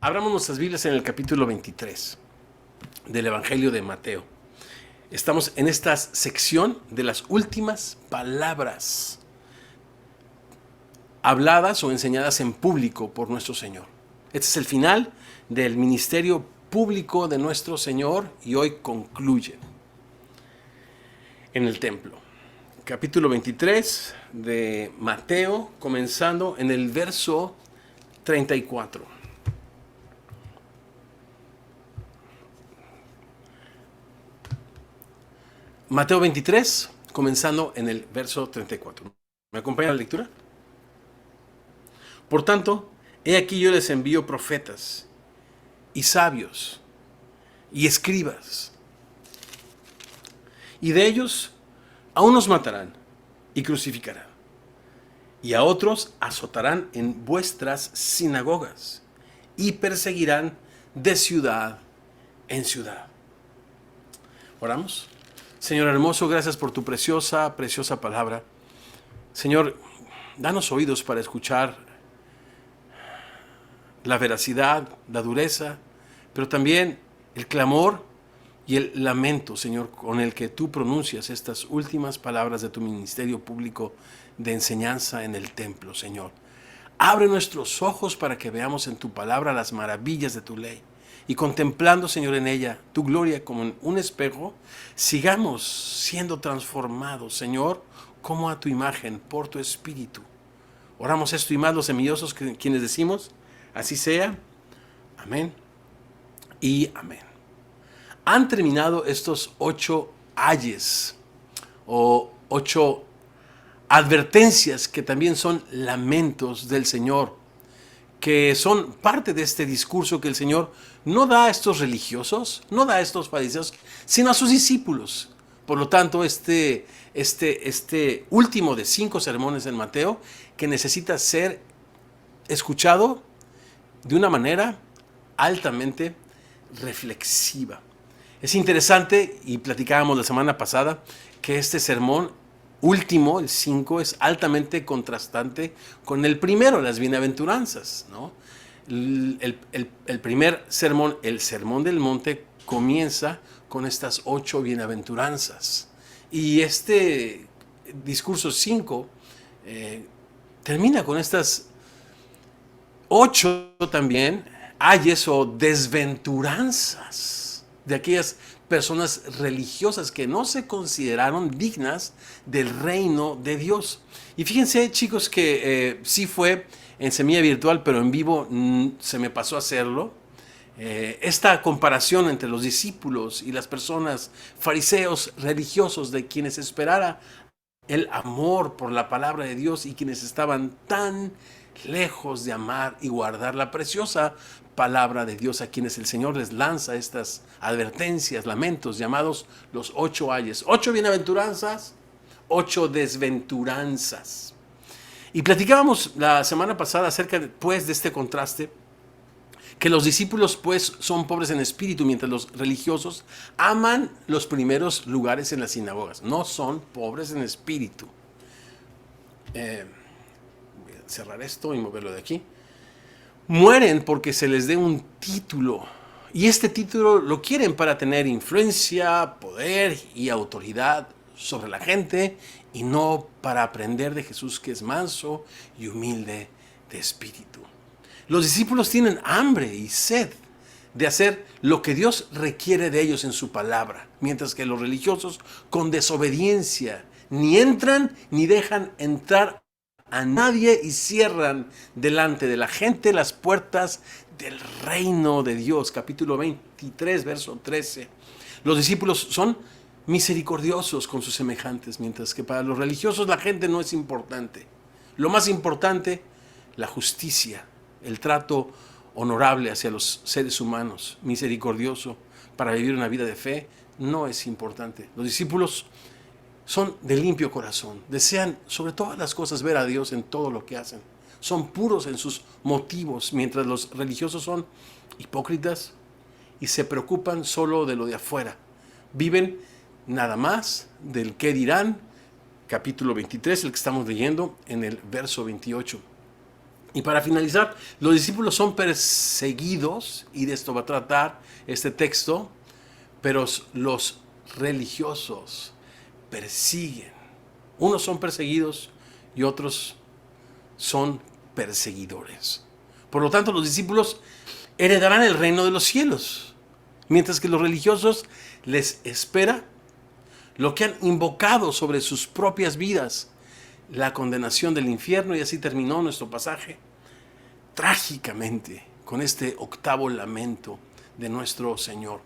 Abramos nuestras Biblias en el capítulo 23 del Evangelio de Mateo. Estamos en esta sección de las últimas palabras habladas o enseñadas en público por nuestro Señor. Este es el final del ministerio público de nuestro Señor y hoy concluye en el templo. Capítulo 23 de Mateo, comenzando en el verso 34. Mateo 23, comenzando en el verso 34. ¿Me acompaña la lectura? Por tanto, he aquí yo les envío profetas y sabios y escribas. Y de ellos a unos matarán y crucificarán, y a otros azotarán en vuestras sinagogas y perseguirán de ciudad en ciudad. Oramos. Señor hermoso, gracias por tu preciosa palabra. Señor, danos oídos para escuchar la veracidad, la dureza, pero también el clamor y el lamento, Señor, con el que tú pronuncias estas últimas palabras de tu ministerio público de enseñanza en el templo, Señor. Abre nuestros ojos para que veamos en tu palabra las maravillas de tu ley. Y contemplando, Señor, en ella tu gloria como en un espejo, sigamos siendo transformados, Señor, como a tu imagen, por tu Espíritu. Oramos esto y más los semillosos quienes decimos, así sea. Amén y amén. Han terminado estos 8 ayes o 8 advertencias que también son lamentos del Señor, que son parte de este discurso que el Señor no da a estos religiosos, no da a estos fariseos, sino a sus discípulos. Por lo tanto, este último de 5 sermones en Mateo, que necesita ser escuchado de una manera altamente reflexiva. Es interesante, y platicábamos la semana pasada, que este sermón último, el 5, es altamente contrastante con el primero, las bienaventuranzas, ¿no? El primer sermón, el Sermón del Monte, comienza con estas 8 bienaventuranzas. Y este discurso 5 termina con estas 8 también ayes o desventuranzas de aquellas personas religiosas que no se consideraron dignas del reino de Dios. Y fíjense, chicos, que sí fue en Semilla Virtual, pero en vivo se me pasó a hacerlo. Esta comparación entre los discípulos y las personas fariseos religiosos de quienes esperara el amor por la palabra de Dios y quienes estaban tan lejos de amar y guardar la preciosa palabra de Dios, a quienes el Señor les lanza estas advertencias, lamentos, llamados los 8 ayes. 8 bienaventuranzas, 8 desventuranzas. Y platicábamos la semana pasada acerca pues de este contraste, que los discípulos pues son pobres en espíritu, mientras los religiosos aman los primeros lugares en las sinagogas. No son pobres en espíritu. Voy a cerrar esto y moverlo de aquí. Mueren porque se les dé un título, y este título lo quieren para tener influencia, poder y autoridad sobre la gente, y no para aprender de Jesús, que es manso y humilde de espíritu. Los discípulos tienen hambre y sed de hacer lo que Dios requiere de ellos en su palabra, mientras que los religiosos, con desobediencia, ni entran ni dejan entrar a nadie y cierran delante de la gente las puertas del reino de Dios. Capítulo 23, verso 13. Los discípulos son misericordiosos con sus semejantes, mientras que para los religiosos la gente no es importante. Lo más importante, la justicia, el trato honorable hacia los seres humanos, misericordioso para vivir una vida de fe, no es importante. Los discípulos son de limpio corazón, desean sobre todas las cosas ver a Dios en todo lo que hacen. Son puros en sus motivos, mientras los religiosos son hipócritas y se preocupan solo de lo de afuera. Viven nada más del qué dirán. Capítulo 23, el que estamos leyendo en el verso 28. Y para finalizar, los discípulos son perseguidos, y de esto va a tratar este texto, pero los religiosos persiguen. Unos son perseguidos y otros son perseguidores. Por lo tanto, los discípulos heredarán el reino de los cielos, mientras que los religiosos les espera lo que han invocado sobre sus propias vidas, la condenación del infierno. Y así terminó nuestro pasaje trágicamente con este octavo lamento de nuestro Señor.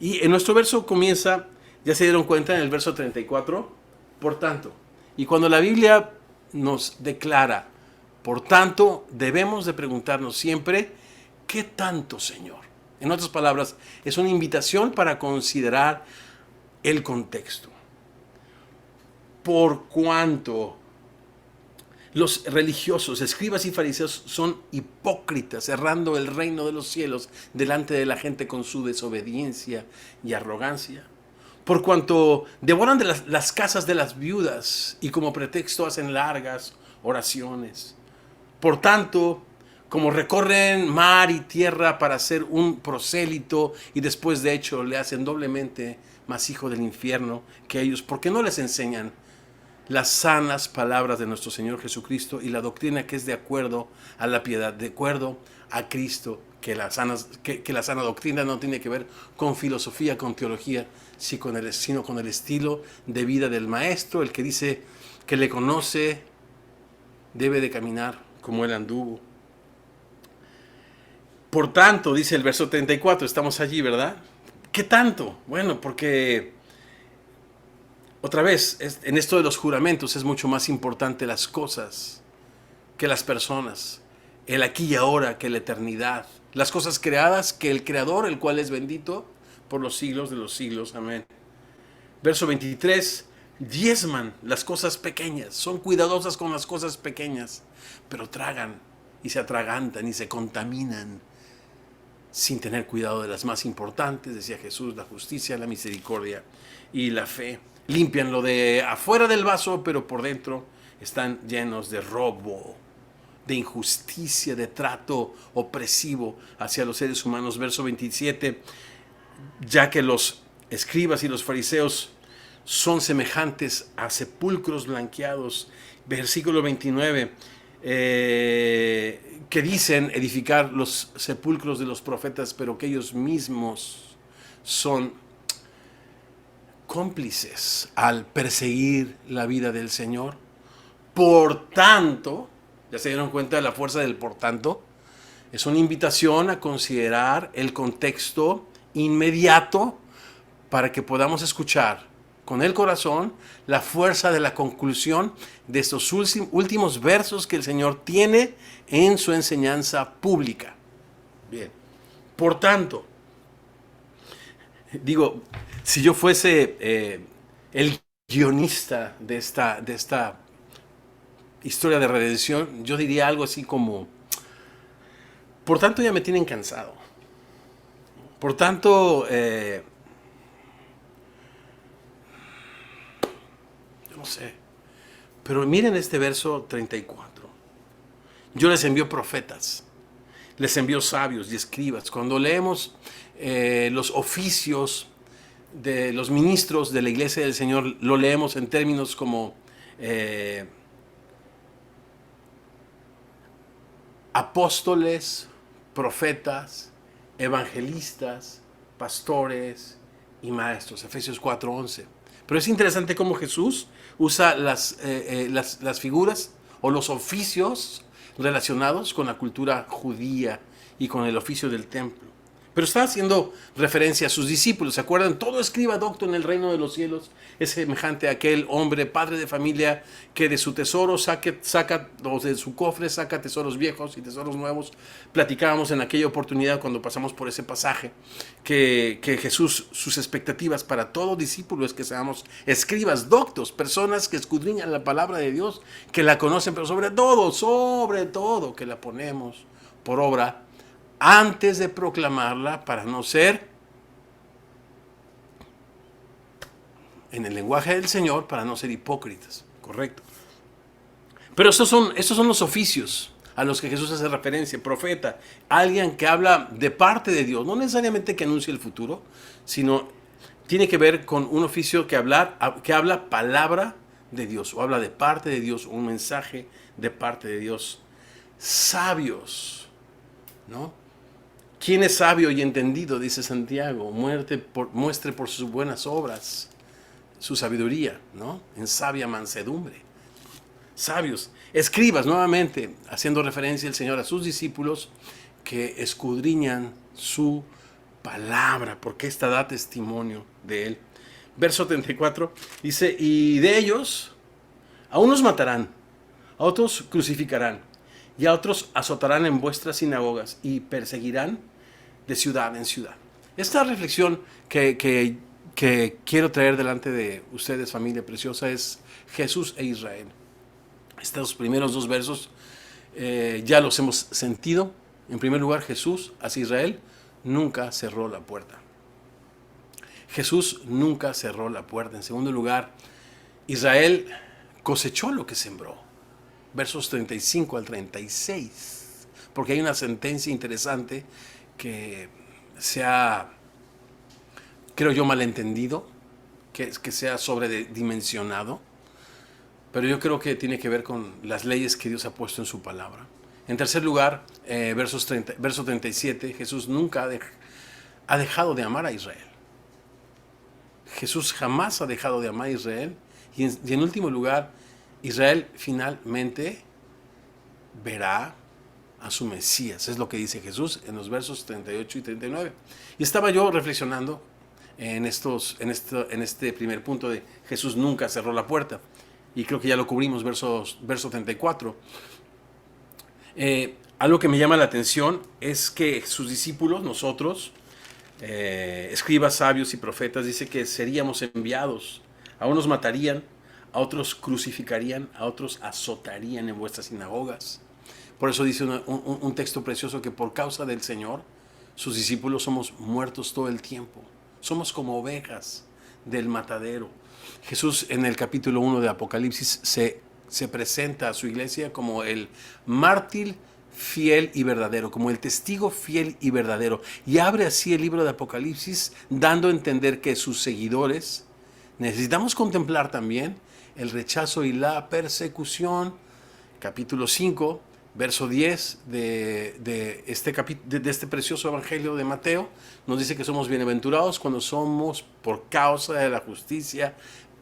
Y en nuestro verso comienza, ya se dieron cuenta, en el verso 34, por tanto. Y cuando la Biblia nos declara, por tanto, debemos de preguntarnos siempre, ¿qué tanto, Señor? En otras palabras, es una invitación para considerar el contexto. Por cuanto los religiosos, escribas y fariseos son hipócritas, errando el reino de los cielos delante de la gente con su desobediencia y arrogancia. Por cuanto devoran de las casas de las viudas y como pretexto hacen largas oraciones. Por tanto, como recorren mar y tierra para ser un prosélito y después de hecho le hacen doblemente más hijo del infierno que ellos, ¿por qué no les enseñan las sanas palabras de nuestro Señor Jesucristo y la doctrina que es de acuerdo a la piedad, de acuerdo a Cristo? Que la sana doctrina no tiene que ver con filosofía, con teología, sino con el estilo de vida del maestro. El que dice que le conoce debe de caminar como él anduvo. Por tanto, dice el verso 34, estamos allí, ¿verdad? ¿Qué tanto? Bueno, porque otra vez, en esto de los juramentos es mucho más importante las cosas que las personas, el aquí y ahora que la eternidad, las cosas creadas que el Creador, el cual es bendito por los siglos de los siglos. Amén. Verso 23, diezman las cosas pequeñas, son cuidadosas con las cosas pequeñas, pero tragan y se atragantan y se contaminan sin tener cuidado de las más importantes, decía Jesús, la justicia, la misericordia y la fe. Limpian lo de afuera del vaso, pero por dentro están llenos de robo, de injusticia, de trato opresivo hacia los seres humanos. Verso 27, ya que los escribas y los fariseos son semejantes a sepulcros blanqueados. Versículo 29, que dicen edificar los sepulcros de los profetas, pero que ellos mismos son cómplices al perseguir la vida del Señor. Por tanto, ¿ya se dieron cuenta de la fuerza del por tanto? Es una invitación a considerar el contexto inmediato para que podamos escuchar con el corazón la fuerza de la conclusión de estos últimos versos que el Señor tiene en su enseñanza pública. Bien, por tanto, digo, si yo fuese el guionista de esta historia de redención, yo diría algo así como, por tanto ya me tienen cansado. Por tanto, yo no sé, pero miren este verso 34. Yo les envío profetas, les envío sabios y escribas. Cuando leemos los oficios de los ministros de la iglesia del Señor, lo leemos en términos como apóstoles, profetas, evangelistas, pastores y maestros. Efesios 4:11. Pero es interesante cómo Jesús usa las figuras o los oficios relacionados con la cultura judía y con el oficio del templo. Pero está haciendo referencia a sus discípulos. ¿Se acuerdan? Todo escriba docto en el reino de los cielos es semejante a aquel hombre, padre de familia, que de su tesoro saca, o de su cofre saca tesoros viejos y tesoros nuevos. Platicábamos en aquella oportunidad cuando pasamos por ese pasaje que Jesús, sus expectativas para todo discípulo es que seamos escribas doctos, personas que escudriñan la palabra de Dios, que la conocen, pero sobre todo, que la ponemos por obra antes de proclamarla, para no ser, en el lenguaje del Señor, para no ser hipócritas, correcto. Pero estos son los oficios. a los que Jesús hace referencia, profeta, alguien que habla de parte de Dios, no necesariamente que anuncie el futuro, sino tiene que ver con un oficio que habla palabra de Dios, o habla de parte de Dios, un mensaje de parte de Dios. Sabios, ¿no? ¿Quién es sabio y entendido? Dice Santiago, muestre por sus buenas obras su sabiduría, ¿no? En sabia mansedumbre. Sabios, escribas, nuevamente, haciendo referencia el Señor a sus discípulos que escudriñan su palabra, porque esta da testimonio de él. Verso 34 dice, y de ellos a unos matarán, a otros crucificarán, y a otros azotarán en vuestras sinagogas y perseguirán de ciudad en ciudad. Esta reflexión que quiero traer delante de ustedes, familia preciosa, es Jesús e Israel. Estos primeros dos versos ya los hemos sentido. En primer lugar, Jesús hacia Israel nunca cerró la puerta. Jesús nunca cerró la puerta. En segundo lugar, Israel cosechó lo que sembró. Versos 35 al 36. Porque hay una sentencia interesante que se ha, creo yo, malentendido, que se ha sobredimensionado. Pero yo creo que tiene que ver con las leyes que Dios ha puesto en su palabra. En tercer lugar, verso 37, Jesús nunca ha dejado de amar a Israel. Jesús jamás ha dejado de amar a Israel. Y en último lugar, Israel finalmente verá a su Mesías. Es lo que dice Jesús en los versos 38 y 39. Y estaba yo reflexionando en este primer punto de Jesús nunca cerró la puerta. Y creo que ya lo cubrimos, verso 34. Algo que me llama la atención es que sus discípulos, nosotros, escribas, sabios y profetas, dice que seríamos enviados. A unos matarían, a otros crucificarían, a otros azotarían en vuestras sinagogas. Por eso dice un texto precioso que por causa del Señor, sus discípulos somos muertos todo el tiempo. Somos como ovejas del matadero. Jesús en el capítulo 1 de Apocalipsis se presenta a su iglesia como el mártir fiel y verdadero, como el testigo fiel y verdadero. Y abre así el libro de Apocalipsis dando a entender que sus seguidores necesitamos contemplar también el rechazo y la persecución. Capítulo 5, verso 10 de este precioso evangelio de Mateo, nos dice que somos bienaventurados cuando somos, por causa de la justicia,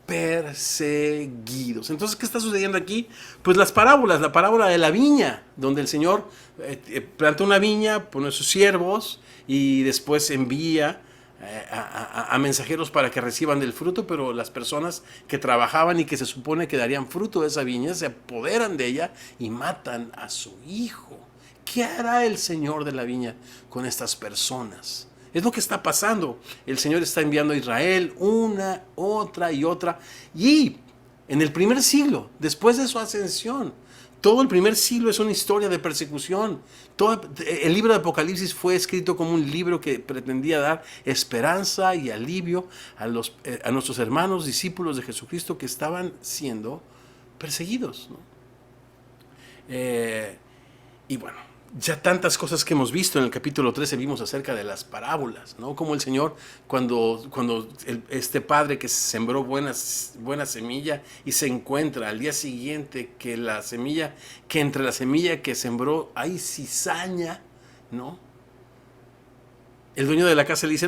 perseguidos. Entonces, ¿qué está sucediendo aquí? Pues las parábolas, la parábola de la viña, donde el Señor planta una viña, pone sus siervos y después envía a mensajeros para que reciban del fruto, pero las personas que trabajaban y que se supone que darían fruto de esa viña se apoderan de ella y matan a su hijo. ¿Qué hará el Señor de la viña con estas personas? Es lo que está pasando. El Señor está enviando a Israel una, otra y otra. Y en el primer siglo, después de su ascensión, todo el primer siglo es una historia de persecución. El libro de Apocalipsis fue escrito como un libro que pretendía dar esperanza y alivio a nuestros hermanos, discípulos de Jesucristo que estaban siendo perseguidos, ¿no? Y bueno, ya tantas cosas que hemos visto en el capítulo 13 vimos acerca de las parábolas, ¿no? Como el Señor, cuando este padre que sembró buena semilla y se encuentra al día siguiente que entre la semilla que sembró hay cizaña, ¿no? El dueño de la casa le dice,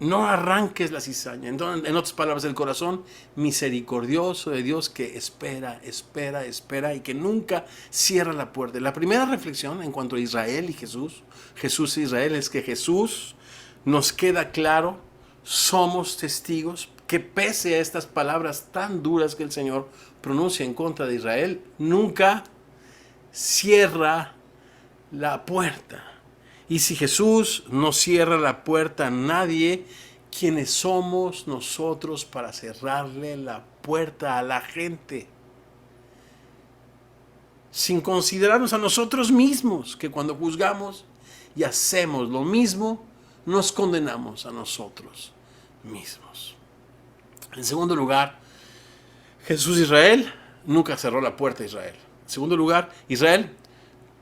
no arranques la cizaña. Entonces, en otras palabras, el corazón misericordioso de Dios que espera y que nunca cierra la puerta. La primera reflexión en cuanto a Israel y Jesús e Israel, es que Jesús nos queda claro, somos testigos, que pese a estas palabras tan duras que el Señor pronuncia en contra de Israel, nunca cierra la puerta. Y si Jesús no cierra la puerta a nadie, ¿quiénes somos nosotros para cerrarle la puerta a la gente? Sin considerarnos a nosotros mismos, que cuando juzgamos y hacemos lo mismo, nos condenamos a nosotros mismos. En segundo lugar, Jesús Israel nunca cerró la puerta a Israel. En segundo lugar, Israel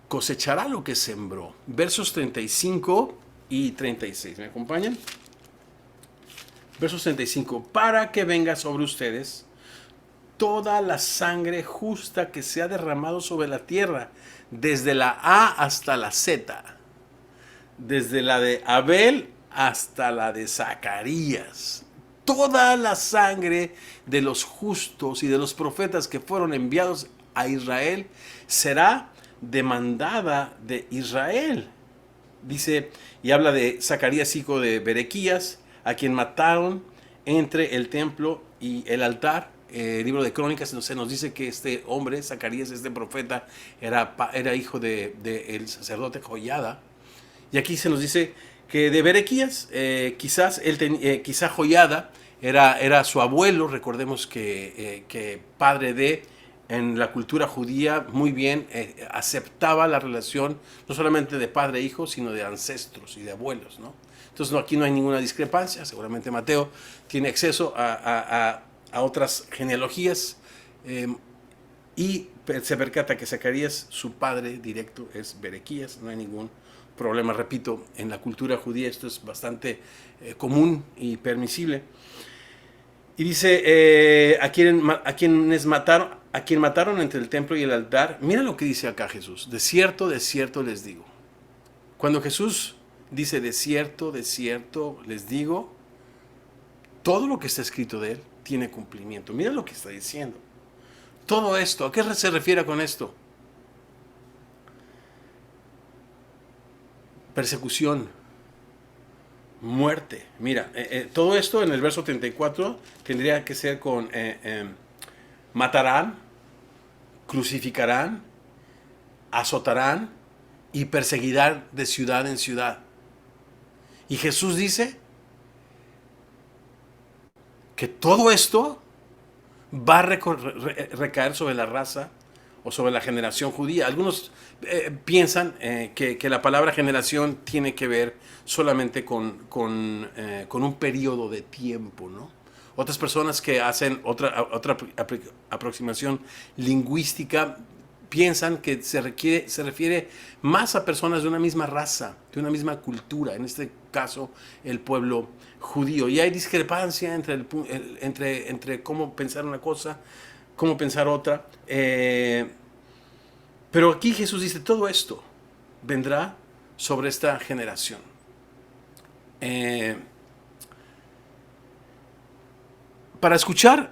cosechará lo que sembró. Versos 35 y 36. ¿Me acompañan? Versos 35. Para que venga sobre ustedes toda la sangre justa que se ha derramado sobre la tierra, desde la A hasta la Z, desde la de Abel hasta la de Zacarías. Toda la sangre de los justos y de los profetas que fueron enviados a Israel será demandada de Israel. Dice, y habla de Zacarías, hijo de Berequías, a quien mataron entre el templo y el altar. El libro de Crónicas se nos dice que este hombre, Zacarías, este profeta, era hijo del sacerdote Joiada. Y aquí se nos dice que de Berequías, quizás Joiada era su abuelo. Recordemos que padre de, en la cultura judía, muy bien aceptaba la relación no solamente de padre e hijo, sino de ancestros y de abuelos, ¿no? Entonces aquí no hay ninguna discrepancia. Seguramente Mateo tiene acceso a otras genealogías y se percata que Zacarías, su padre directo, es Berequías. No hay ningún problema. Repito, en la cultura judía esto es bastante común y permisible. Y dice, a quien mataron entre el templo y el altar. Mira lo que dice acá Jesús: de cierto les digo. Cuando Jesús dice de cierto les digo, todo lo que está escrito de él tiene cumplimiento. Mira lo que está diciendo. Todo esto, ¿a qué se refiere con esto? Persecución, muerte. Mira, todo esto en el verso 34 tendría que ser con matarán, crucificarán, azotarán y perseguirán de ciudad en ciudad. Y Jesús dice que todo esto va a recaer sobre la raza o sobre la generación judía. Algunos piensan que la palabra generación tiene que ver solamente con un periodo de tiempo, ¿no? Otras personas que hacen otra aproximación lingüística piensan que se refiere más a personas de una misma raza, de una misma cultura, en este caso el pueblo judío. Y hay discrepancia entre cómo pensar una cosa, cómo pensar otra. Pero aquí Jesús dice, todo esto vendrá sobre esta generación. Para escuchar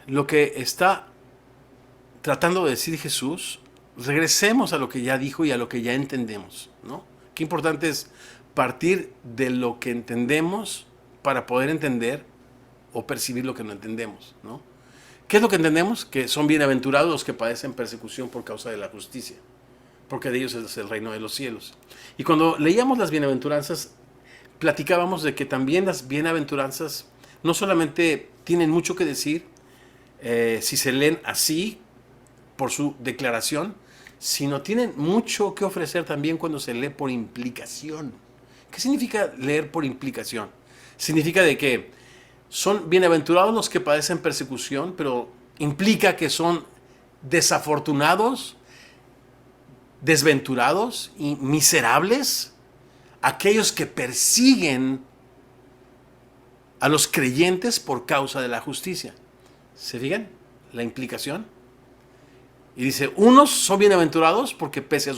lo que está tratando de decir Jesús, regresemos a lo que ya dijo y a lo que ya entendemos, ¿no? Qué importante es partir de lo que entendemos para poder entender o percibir lo que no entendemos, ¿no? ¿Qué es lo que entendemos? Que son bienaventurados los que padecen persecución por causa de la justicia, porque de ellos es el reino de los cielos. Y cuando leíamos las bienaventuranzas, platicábamos de que también las bienaventuranzas no solamente tienen mucho que decir si se leen así por su declaración, sino tienen mucho que ofrecer también cuando se lee por implicación. ¿Qué significa leer por implicación? Significa de que son bienaventurados los que padecen persecución, pero implica que son desafortunados, desventurados y miserables aquellos que persiguen a los creyentes por causa de la justicia. ¿Se fijan la implicación? Y dice, unos son bienaventurados porque pese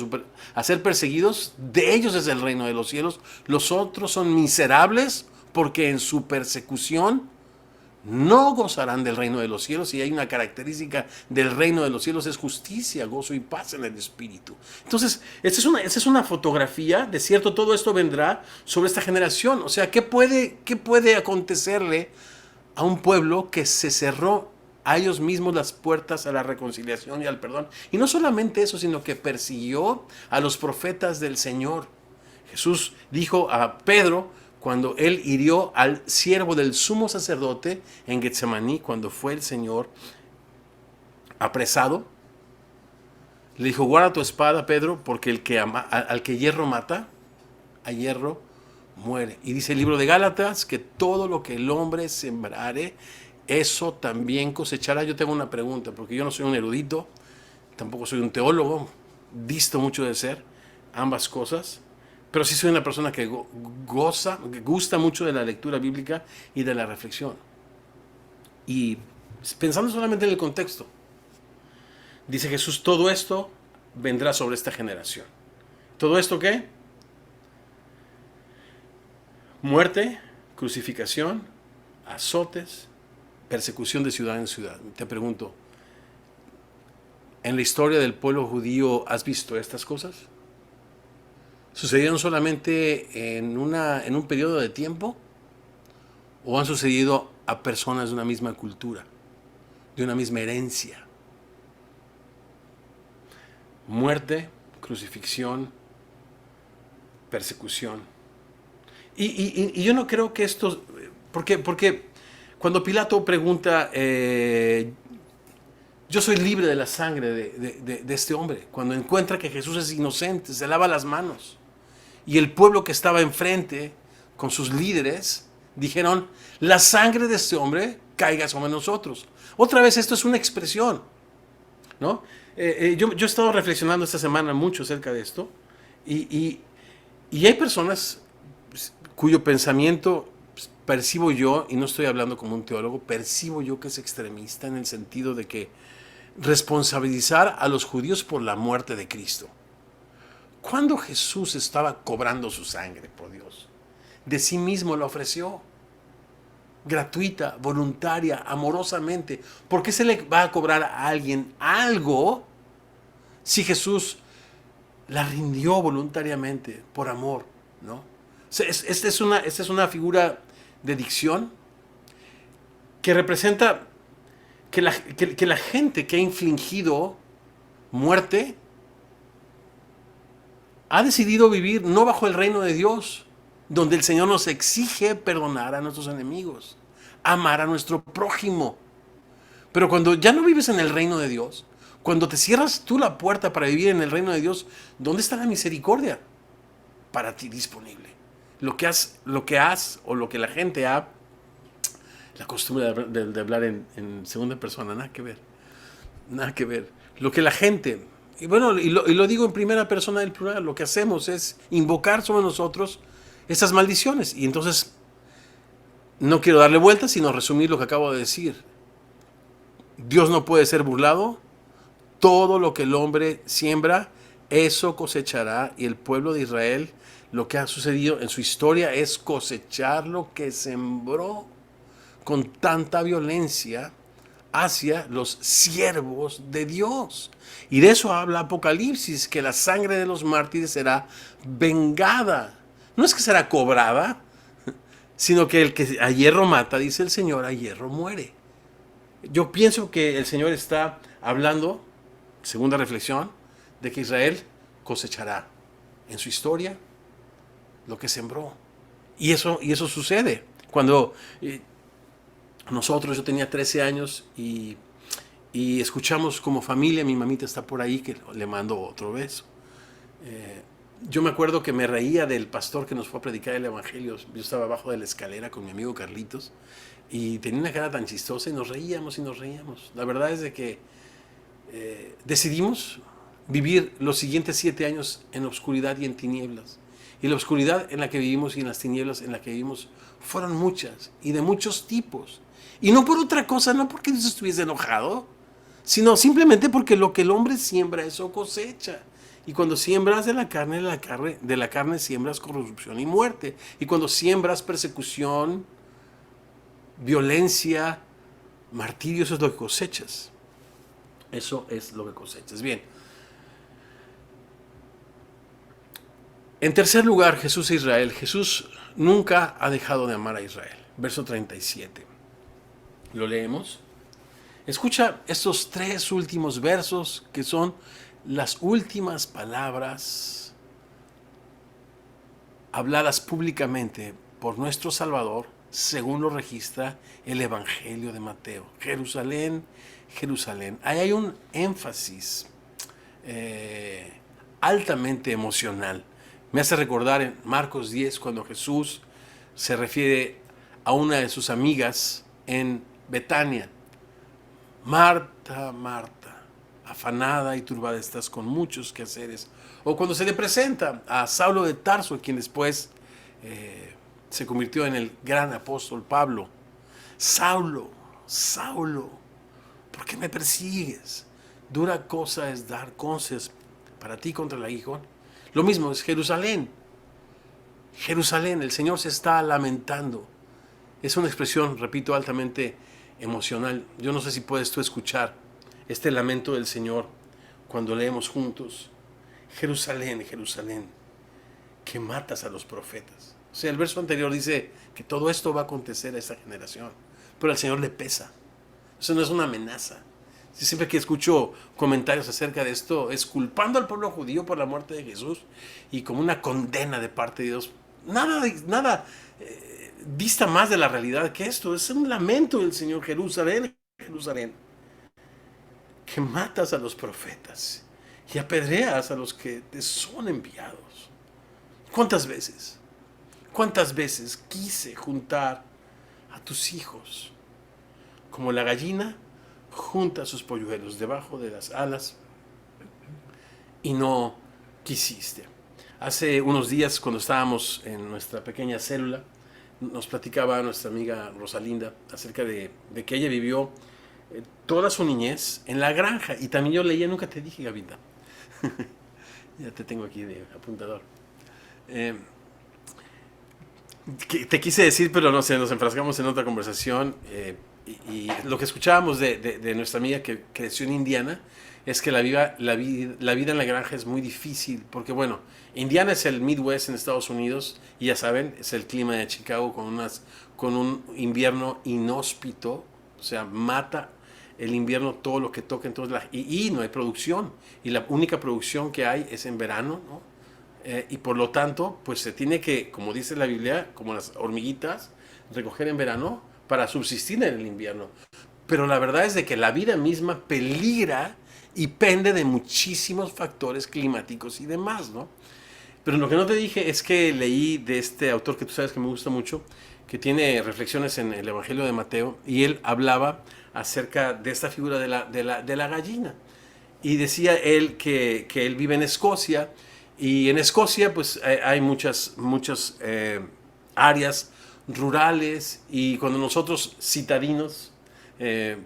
a ser perseguidos, de ellos es el reino de los cielos. Los otros son miserables porque en su persecución no gozarán del reino de los cielos. Y hay una característica del reino de los cielos, es justicia, gozo y paz en el Espíritu. Entonces, esta es una fotografía, de cierto, todo esto vendrá sobre esta generación. O sea, ¿qué puede acontecerle a un pueblo que se cerró a ellos mismos las puertas a la reconciliación y al perdón? Y no solamente eso, sino que persiguió a los profetas del Señor. Jesús dijo a Pedro, cuando él hirió al siervo del sumo sacerdote en Getsemaní, cuando fue el Señor apresado, le dijo, guarda tu espada, Pedro, porque al que hierro mata, a hierro muere. Y dice el libro de Gálatas que todo lo que el hombre sembrare, eso también cosechará. Yo tengo una pregunta, porque yo no soy un erudito, tampoco soy un teólogo, disto mucho de ser ambas cosas, pero sí soy una persona que que gusta mucho de la lectura bíblica y de la reflexión. Y pensando solamente en el contexto, dice Jesús, todo esto vendrá sobre esta generación. ¿Todo esto qué? Muerte, crucificación, azotes, persecución de ciudad en ciudad. Te pregunto, ¿en la historia del pueblo judío has visto estas cosas? ¿Sucedieron solamente en un periodo de tiempo? ¿O han sucedido a personas de una misma cultura, de una misma herencia? Muerte, crucifixión, persecución. Y yo no creo que esto... Porque cuando Pilato pregunta, yo soy libre de la sangre de este hombre, cuando encuentra que Jesús es inocente, se lava las manos. Y el pueblo que estaba enfrente, con sus líderes, dijeron, la sangre de este hombre caiga sobre nosotros. Otra vez, esto es una expresión, ¿no? Yo he estado reflexionando esta semana mucho acerca de esto, y hay personas cuyo pensamiento percibo yo, y no estoy hablando como un teólogo, percibo yo que es extremista en el sentido de que responsabilizar a los judíos por la muerte de Cristo. ¿Cuándo Jesús estaba cobrando su sangre, por Dios? De sí mismo la ofreció. Gratuita, voluntaria, amorosamente. ¿Por qué se le va a cobrar a alguien algo si Jesús la rindió voluntariamente por amor, ¿no? Esta es una figura de dicción que representa que la gente que ha infligido muerte ha decidido vivir no bajo el reino de Dios, donde el Señor nos exige perdonar a nuestros enemigos, amar a nuestro prójimo. Pero cuando ya no vives en el reino de Dios, cuando te cierras tú la puerta para vivir en el reino de Dios, ¿dónde está la misericordia para ti disponible? Lo que o lo que la gente ha, la costumbre de hablar en segunda persona, nada que ver, nada que ver. Lo que la gente, y bueno, y lo digo en primera persona del plural, lo que hacemos es invocar sobre nosotros esas maldiciones. Y entonces, no quiero darle vueltas, sino resumir lo que acabo de decir. Dios no puede ser burlado. Todo lo que el hombre siembra, eso cosechará. Y el pueblo de Israel, lo que ha sucedido en su historia es cosechar lo que sembró con tanta violencia hacia los siervos de Dios. Y de eso habla Apocalipsis, que la sangre de los mártires será vengada. No es que será cobrada, sino que el que a hierro mata, dice el Señor, a hierro muere. Yo pienso que el Señor está hablando, segunda reflexión, de que Israel cosechará en su historia lo que sembró. Y eso sucede. Cuando yo tenía 13 años y escuchamos como familia, mi mamita está por ahí, que le mando otro beso. Yo me acuerdo que me reía del pastor que nos fue a predicar el evangelio. Yo estaba abajo de la escalera con mi amigo Carlitos y tenía una cara tan chistosa y nos reíamos y nos reíamos. La verdad es de que decidimos vivir los siguientes 7 años en obscuridad y en tinieblas. Y la oscuridad en la que vivimos y en las tinieblas en las que vivimos fueron muchas y de muchos tipos. Y no por otra cosa, no porque Dios estuviese enojado, sino simplemente porque lo que el hombre siembra, eso cosecha. Y cuando siembras de la carne siembras corrupción y muerte. Y cuando siembras persecución, violencia, martirio, eso es lo que cosechas. Eso es lo que cosechas. Bien. En tercer lugar, Jesús e Israel. Jesús nunca ha dejado de amar a Israel. Verso 37. Lo leemos. Escucha estos 3 últimos versos que son las últimas palabras habladas públicamente por nuestro Salvador, según lo registra el Evangelio de Mateo. Jerusalén, Jerusalén. Ahí hay un énfasis altamente emocional. Me hace recordar en Marcos 10 cuando Jesús se refiere a una de sus amigas en Betania. Marta, Marta, afanada y turbada estás con muchos quehaceres. O cuando se le presenta a Saulo de Tarso, quien después se convirtió en el gran apóstol Pablo. Saulo, Saulo, ¿por qué me persigues? Dura cosa es dar conces para ti contra el aguijón. Lo mismo es Jerusalén. Jerusalén, el Señor se está lamentando. Es una expresión, repito, altamente emocional. Yo no sé si puedes tú escuchar este lamento del Señor cuando leemos juntos: Jerusalén, Jerusalén, que matas a los profetas. O sea, el verso anterior dice que todo esto va a acontecer a esta generación, pero al Señor le pesa. Eso no es una amenaza. Siempre que escucho comentarios acerca de esto, es culpando al pueblo judío por la muerte de Jesús y como una condena de parte de Dios. Nada dista más de la realidad que esto. Es un lamento del Señor: Jerusalén, Jerusalén, que matas a los profetas y apedreas a los que te son enviados. ¿Cuántas veces? ¿Cuántas veces quise juntar a tus hijos como la gallina junta sus polluelos debajo de las alas y no quisiste? Hace unos días, cuando estábamos en nuestra pequeña célula, nos platicaba nuestra amiga Rosalinda acerca de que ella vivió toda su niñez en la granja. Y también yo leía, nunca te dije, Gavita. Ya te tengo aquí de apuntador. Te quise decir, pero no sé, nos enfrascamos en otra conversación. Y lo que escuchábamos de nuestra amiga que creció en Indiana es que la vida en la granja es muy difícil, porque bueno, Indiana es el Midwest en Estados Unidos, y ya saben, es el clima de Chicago con un invierno inhóspito, o sea, mata el invierno todo lo que toca. Entonces y no hay producción, y la única producción que hay es en verano, ¿no? Y por lo tanto, pues se tiene que, como dice la Biblia, como las hormiguitas, recoger en verano para subsistir en el invierno. Pero la verdad es de que la vida misma peligra y pende de muchísimos factores climáticos y demás, ¿no? Pero lo que no te dije es que leí de este autor que tú sabes que me gusta mucho, que tiene reflexiones en el Evangelio de Mateo, y él hablaba acerca de esta figura de la gallina. Y decía él que él vive en Escocia, y en Escocia pues hay muchas áreas rurales, y cuando nosotros citadinos,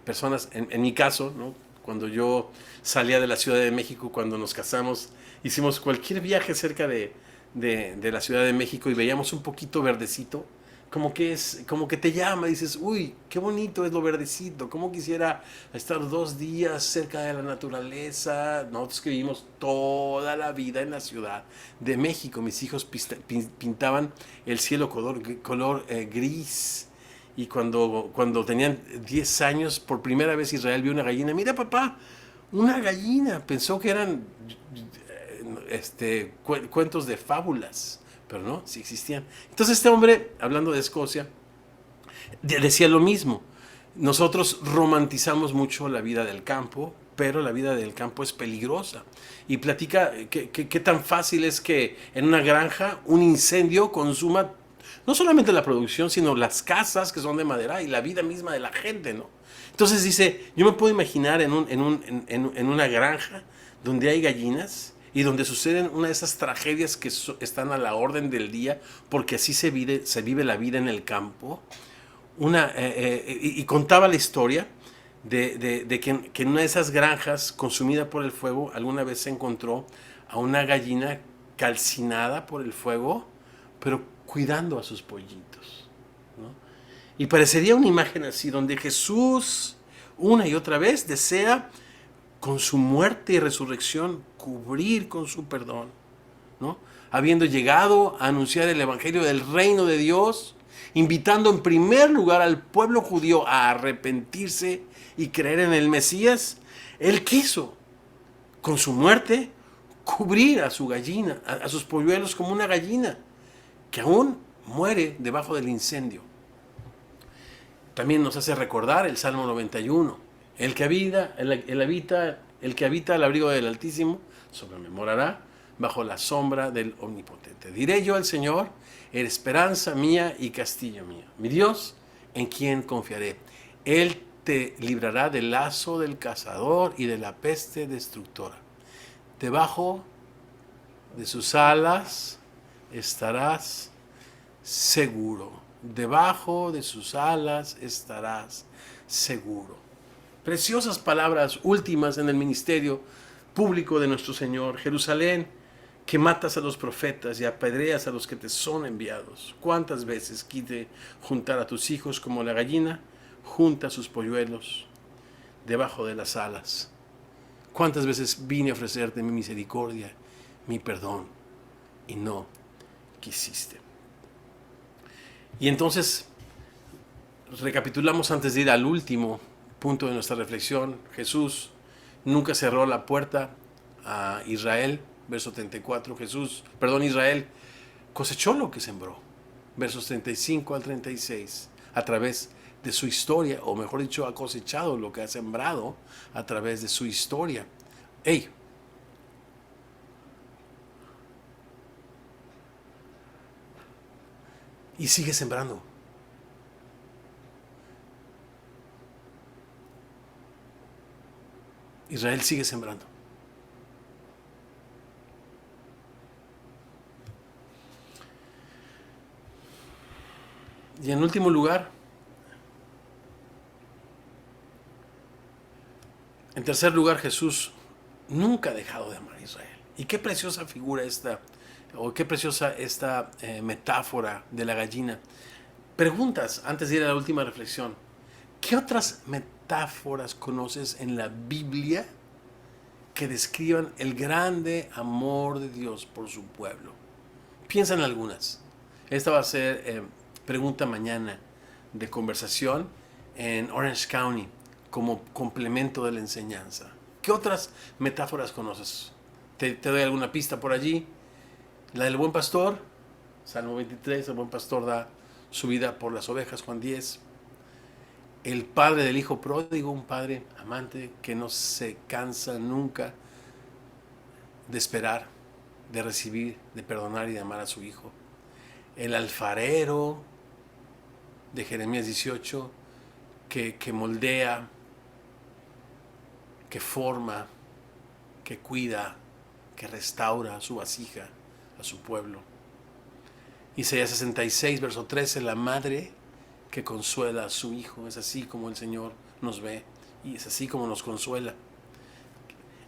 personas, en mi caso, ¿no? Cuando yo salía de la Ciudad de México, cuando nos casamos, hicimos cualquier viaje cerca de la Ciudad de México y veíamos un poquito verdecito, como que te llama, dices, uy, qué bonito es lo verdecito, cómo quisiera estar 2 días cerca de la naturaleza. Nosotros que vivimos toda la vida en la Ciudad de México, mis hijos pintaban el cielo color gris. Y cuando tenían 10 años, por primera vez Israel vio una gallina. Mira, papá, una gallina. Pensó que eran cuentos de fábulas, pero no, sí existían. Entonces este hombre, hablando de Escocia, decía lo mismo. Nosotros romantizamos mucho la vida del campo, pero la vida del campo es peligrosa. Y platica qué tan fácil es que en una granja un incendio consuma no solamente la producción, sino las casas que son de madera y la vida misma de la gente, ¿no? Entonces dice, yo me puedo imaginar en una granja donde hay gallinas y donde suceden una de esas tragedias que están a la orden del día, porque así se vive la vida en el campo. Y contaba la historia de que en una de esas granjas consumida por el fuego, alguna vez se encontró a una gallina calcinada por el fuego, pero cuidando a sus pollitos, ¿no? Y parecería una imagen así, donde Jesús una y otra vez desea con su muerte y resurrección cubrir con su perdón, ¿no? Habiendo llegado a anunciar el evangelio del reino de Dios, invitando en primer lugar al pueblo judío a arrepentirse y creer en el Mesías, él quiso con su muerte cubrir a su gallina, a sus polluelos, como una gallina que aún muere debajo del incendio. También nos hace recordar el Salmo 91. El que habita al abrigo del Altísimo, morará bajo la sombra del Omnipotente. Diré yo al Señor, eres esperanza mía y castillo mío. Mi Dios, en quien confiaré. Él te librará del lazo del cazador y de la peste destructora. Debajo de sus alas estarás seguro. Debajo de sus alas estarás seguro. Preciosas palabras últimas en el ministerio público de nuestro Señor. Jerusalén, que matas a los profetas y apedreas a los que te son enviados. ¿Cuántas veces quise juntar a tus hijos como la gallina junta sus polluelos debajo de las alas? ¿Cuántas veces vine a ofrecerte mi misericordia, mi perdón, y no quisiste? Y entonces, recapitulamos antes de ir al último punto de nuestra reflexión. Jesús nunca cerró la puerta a Israel, verso 34. Israel cosechó lo que sembró, versos 35 al 36, a través de su historia, o mejor dicho, ha cosechado lo que ha sembrado a través de su historia. ¡Ey! Y sigue sembrando. Israel sigue sembrando. Y en último lugar, en tercer lugar, Jesús nunca ha dejado de amar a Israel. Y qué preciosa figura esta, o qué preciosa esta metáfora de la gallina. Preguntas antes de ir a la última reflexión. ¿Qué otras metáforas conoces en la Biblia que describan el grande amor de Dios por su pueblo? Piensa en algunas. Esta va a ser pregunta mañana de conversación en Orange County como complemento de la enseñanza. ¿Qué otras metáforas conoces? Te doy alguna pista por allí. La del buen pastor, Salmo 23, el buen pastor da su vida por las ovejas, Juan 10. El padre del hijo pródigo, un padre amante que no se cansa nunca de esperar, de recibir, de perdonar y de amar a su hijo. El alfarero de Jeremías 18 que moldea, que forma, que cuida, que restaura su vasija, a su pueblo. Isaías 66, verso 13, la madre que consuela a su hijo. Es así como el Señor nos ve y es así como nos consuela.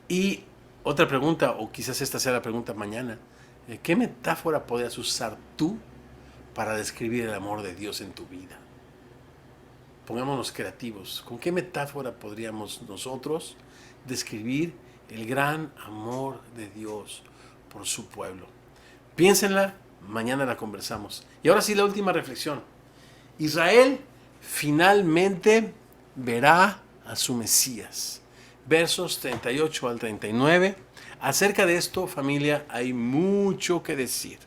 Y otra pregunta, o quizás esta sea la pregunta mañana, ¿qué metáfora podrías usar tú para describir el amor de Dios en tu vida? Pongámonos creativos. ¿Con qué metáfora podríamos nosotros describir el gran amor de Dios por su pueblo? Piénsenla, mañana la conversamos. Y ahora sí, la última reflexión. Israel finalmente verá a su Mesías. Versos 38 al 39. Acerca de esto, familia, hay mucho que decir.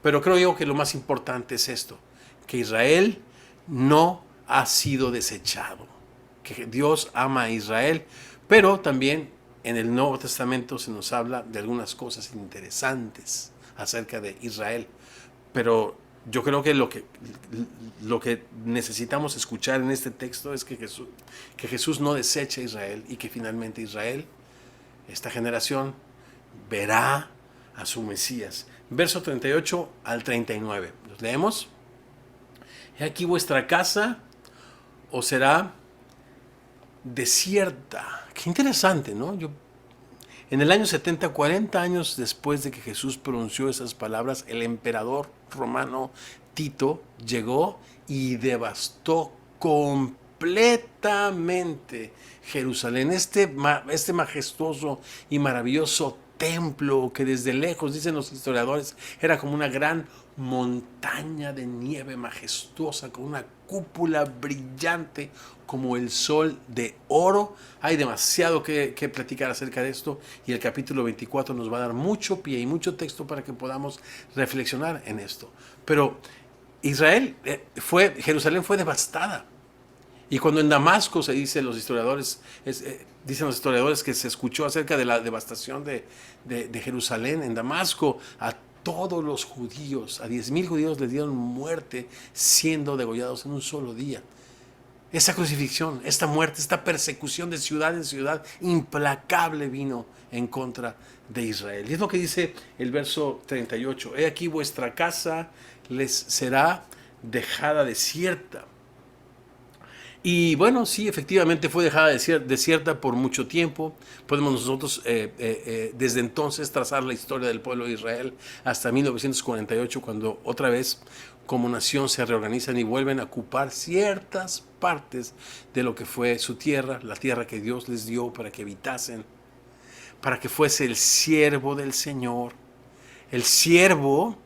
Pero creo yo que lo más importante es esto, que Israel no ha sido desechado. Que Dios ama a Israel, pero también en el Nuevo Testamento se nos habla de algunas cosas interesantes acerca de Israel. Pero yo creo que lo que necesitamos escuchar en este texto es que Jesús no desecha a Israel y que finalmente Israel, esta generación, verá a su Mesías. Verso 38 al 39. ¿Los leemos? He aquí vuestra casa os será desierta. Qué interesante, ¿no? En el año 70, 40 años después de que Jesús pronunció esas palabras, el emperador romano Tito llegó y devastó completamente Jerusalén, este majestuoso y maravilloso templo que desde lejos, dicen los historiadores, era como una gran montaña de nieve majestuosa con una cúpula brillante como el sol de oro. Hay demasiado que platicar acerca de esto y el capítulo 24 nos va a dar mucho pie y mucho texto para que podamos reflexionar en esto. Pero Jerusalén fue devastada. Y cuando en Damasco dicen los historiadores que se escuchó acerca de la devastación de Jerusalén, en Damasco, a todos los judíos, a 10,000 judíos les dieron muerte siendo degollados en un solo día. esta crucifixión, esta muerte, esta persecución de ciudad en ciudad implacable vino en contra de Israel. Y es lo que dice el verso 38. He aquí vuestra casa les será dejada desierta. Y bueno, sí, efectivamente fue dejada desierta por mucho tiempo. Podemos nosotros desde entonces trazar la historia del pueblo de Israel hasta 1948, cuando otra vez como nación se reorganizan y vuelven a ocupar ciertas partes de lo que fue su tierra, la tierra que Dios les dio para que habitasen, para que fuese el siervo del Señor, el siervo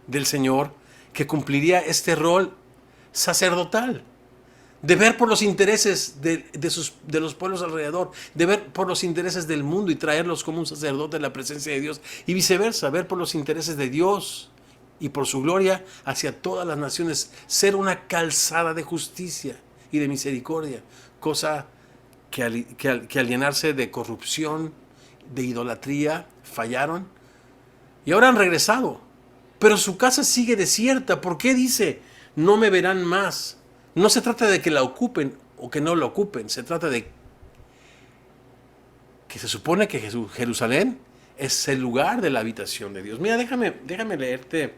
del Señor que cumpliría este rol sacerdotal, de ver por los intereses de los pueblos alrededor, de ver por los intereses del mundo y traerlos como un sacerdote en la presencia de Dios, y viceversa, ver por los intereses de Dios y por su gloria hacia todas las naciones, ser una calzada de justicia y de misericordia, cosa que al llenarse de corrupción, de idolatría, fallaron y ahora han regresado. Pero su casa sigue desierta. ¿Por qué dice, no me verán más? No se trata de que la ocupen o que no la ocupen, se trata de que se supone que Jerusalén es el lugar de la habitación de Dios. Mira, déjame leerte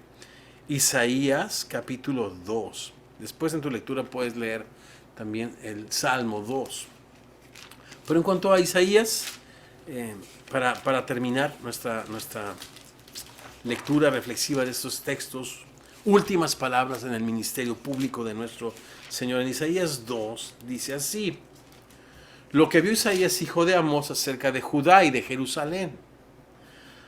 Isaías capítulo 2. Después en tu lectura puedes leer también el Salmo 2. Pero en cuanto a Isaías, para terminar nuestra lectura reflexiva de estos textos, últimas palabras en el ministerio público de nuestro Señor, en Isaías 2, dice así: lo que vio Isaías, hijo de Amós, acerca de Judá y de Jerusalén.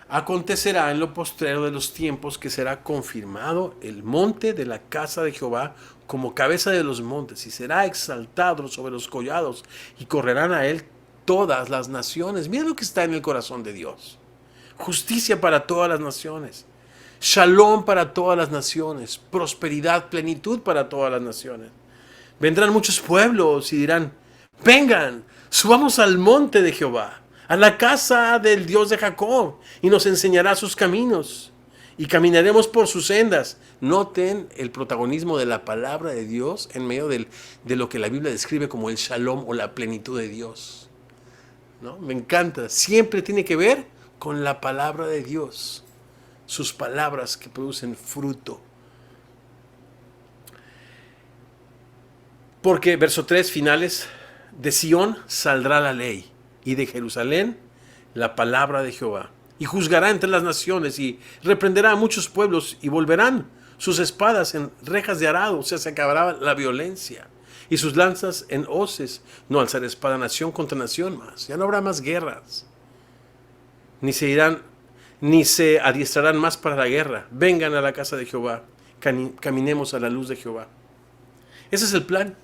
Acontecerá en lo postrero de los tiempos que será confirmado el monte de la casa de Jehová como cabeza de los montes, y será exaltado sobre los collados, y correrán a él todas las naciones. Mira lo que está en el corazón de Dios: justicia para todas las naciones, shalom para todas las naciones, prosperidad, plenitud para todas las naciones. Vendrán muchos pueblos y dirán: vengan, subamos al monte de Jehová, a la casa del Dios de Jacob, y nos enseñará sus caminos, y caminaremos por sus sendas. Noten el protagonismo de la palabra de Dios en medio de lo que la Biblia describe como el shalom o la plenitud de Dios, ¿no? Me encanta, siempre tiene que ver con la palabra de Dios, sus palabras que producen fruto. Porque, verso 3, finales, de Sión saldrá la ley, y de Jerusalén la palabra de Jehová. Y juzgará entre las naciones, y reprenderá a muchos pueblos, y volverán sus espadas en rejas de arado, o sea, se acabará la violencia, y sus lanzas en hoces. No alzará espada nación contra nación más. Ya no habrá más guerras, ni se adiestrarán más para la guerra. Vengan a la casa de Jehová, caminemos a la luz de Jehová. Ese es el plan,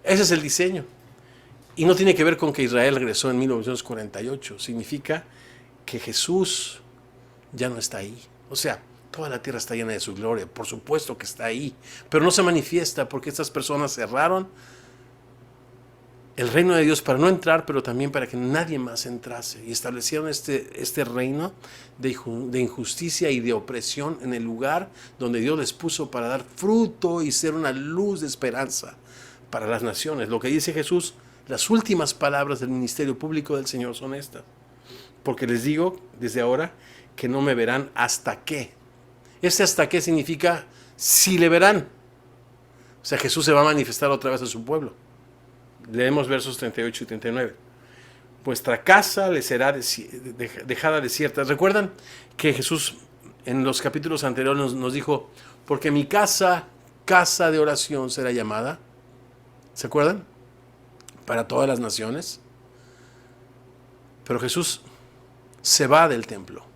ese es el diseño. Y no tiene que ver con que Israel regresó en 1948. Significa que Jesús ya no está ahí. O sea, toda la tierra está llena de su gloria. Por supuesto que está ahí. Pero no se manifiesta porque estas personas cerraron el reino de Dios para no entrar, pero también para que nadie más entrase. Y establecieron este reino de injusticia y de opresión en el lugar donde Dios les puso para dar fruto y ser una luz de esperanza para las naciones. Lo que dice Jesús, las últimas palabras del ministerio público del Señor son estas: porque les digo desde ahora que no me verán hasta qué. Hasta qué significa si le verán. O sea, Jesús se va a manifestar otra vez a su pueblo. Leemos versos 38 y 39. Vuestra casa le será dejada desierta. ¿Recuerdan que Jesús en los capítulos anteriores nos dijo: porque mi casa, casa de oración será llamada? ¿Se acuerdan? Para todas las naciones. Pero Jesús se va del templo.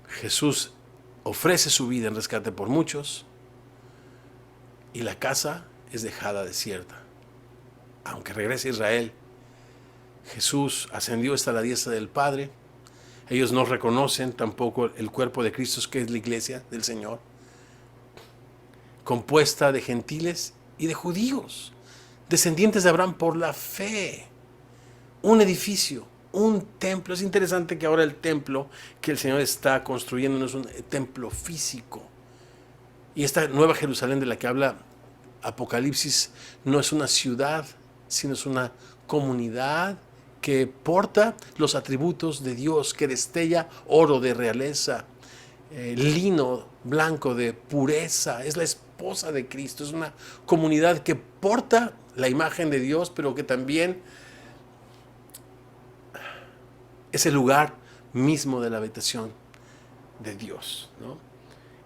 Jesús ofrece su vida en rescate por muchos, y la casa es dejada desierta. Aunque regrese Israel, Jesús ascendió hasta la diestra del Padre. Ellos no reconocen tampoco el cuerpo de Cristo, que es la iglesia del Señor, compuesta de gentiles y de judíos, descendientes de Abraham por la fe. Un edificio, un templo. Es interesante que ahora el templo que el Señor está construyendo no es un templo físico. Y esta nueva Jerusalén de la que habla Apocalipsis no es una ciudad, sino es una comunidad que porta los atributos de Dios, que destella oro de realeza, lino blanco de pureza. Es la esposa de Cristo. Es una comunidad que porta la imagen de Dios, pero que también es el lugar mismo de la habitación de Dios, ¿no?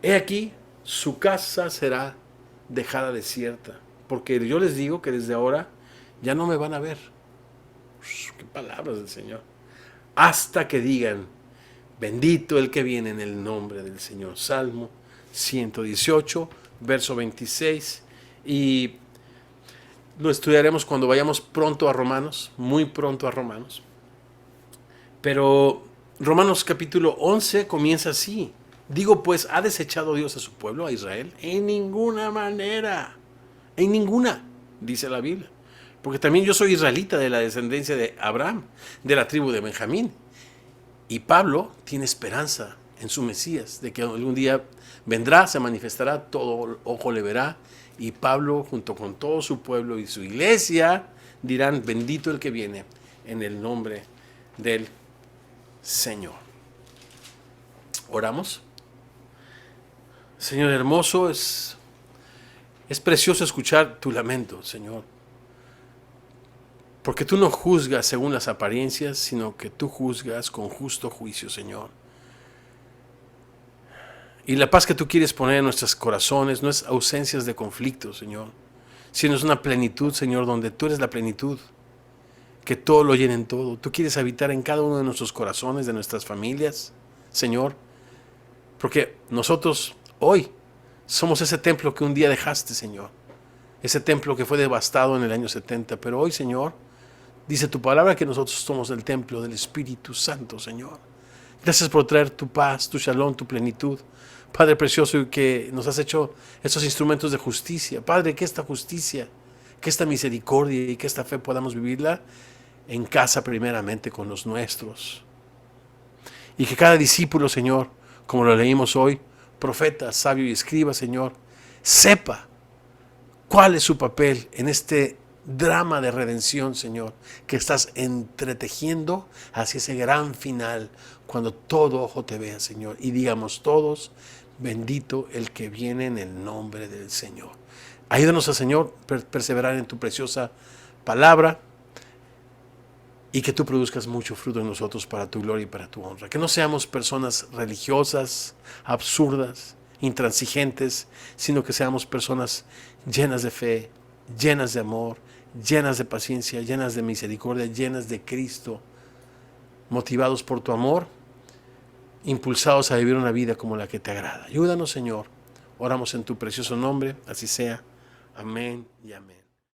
He aquí, su casa será dejada desierta, porque yo les digo que desde ahora ya no me van a ver. Qué palabras del Señor. Hasta que digan, bendito el que viene en el nombre del Señor. Salmo 118, verso 26. Y lo estudiaremos cuando vayamos pronto a Romanos, muy pronto a Romanos. Pero Romanos capítulo 11 comienza así. Digo pues, ¿ha desechado Dios a su pueblo, a Israel? En ninguna manera. En ninguna, dice la Biblia. Porque también yo soy israelita de la descendencia de Abraham, de la tribu de Benjamín. Y Pablo tiene esperanza en su Mesías, de que algún día vendrá, se manifestará, todo ojo le verá. Y Pablo, junto con todo su pueblo y su iglesia, dirán, bendito el que viene en el nombre del Señor. Oramos. Señor hermoso, es precioso escuchar tu lamento, Señor. Porque tú no juzgas según las apariencias, sino que tú juzgas con justo juicio, Señor. Y la paz que tú quieres poner en nuestros corazones no es ausencias de conflicto, Señor, sino es una plenitud, Señor, donde tú eres la plenitud, que todo lo llena en todo. Tú quieres habitar en cada uno de nuestros corazones, de nuestras familias, Señor, porque nosotros hoy somos ese templo que un día dejaste, Señor, ese templo que fue devastado en el año 70, pero hoy, Señor, dice tu palabra que nosotros somos el templo del Espíritu Santo, Señor. Gracias por traer tu paz, tu shalom, tu plenitud. Padre precioso, que nos has hecho estos instrumentos de justicia. Padre, que esta justicia, que esta misericordia y que esta fe podamos vivirla en casa primeramente con los nuestros. Y que cada discípulo, Señor, como lo leímos hoy, profeta, sabio y escriba, Señor, sepa cuál es su papel en este drama de redención, Señor, que estás entretejiendo hacia ese gran final, cuando todo ojo te vea, Señor, y digamos todos, bendito el que viene en el nombre del Señor. Ayúdanos, Señor, perseverar en tu preciosa palabra y que tú produzcas mucho fruto en nosotros para tu gloria y para tu honra. Que no seamos personas religiosas, absurdas, intransigentes, sino que seamos personas llenas de fe, llenas de amor, llenas de paciencia, llenas de misericordia, llenas de Cristo, motivados por tu amor, impulsados a vivir una vida como la que te agrada. Ayúdanos, Señor. Oramos en tu precioso nombre, así sea. Amén y amén.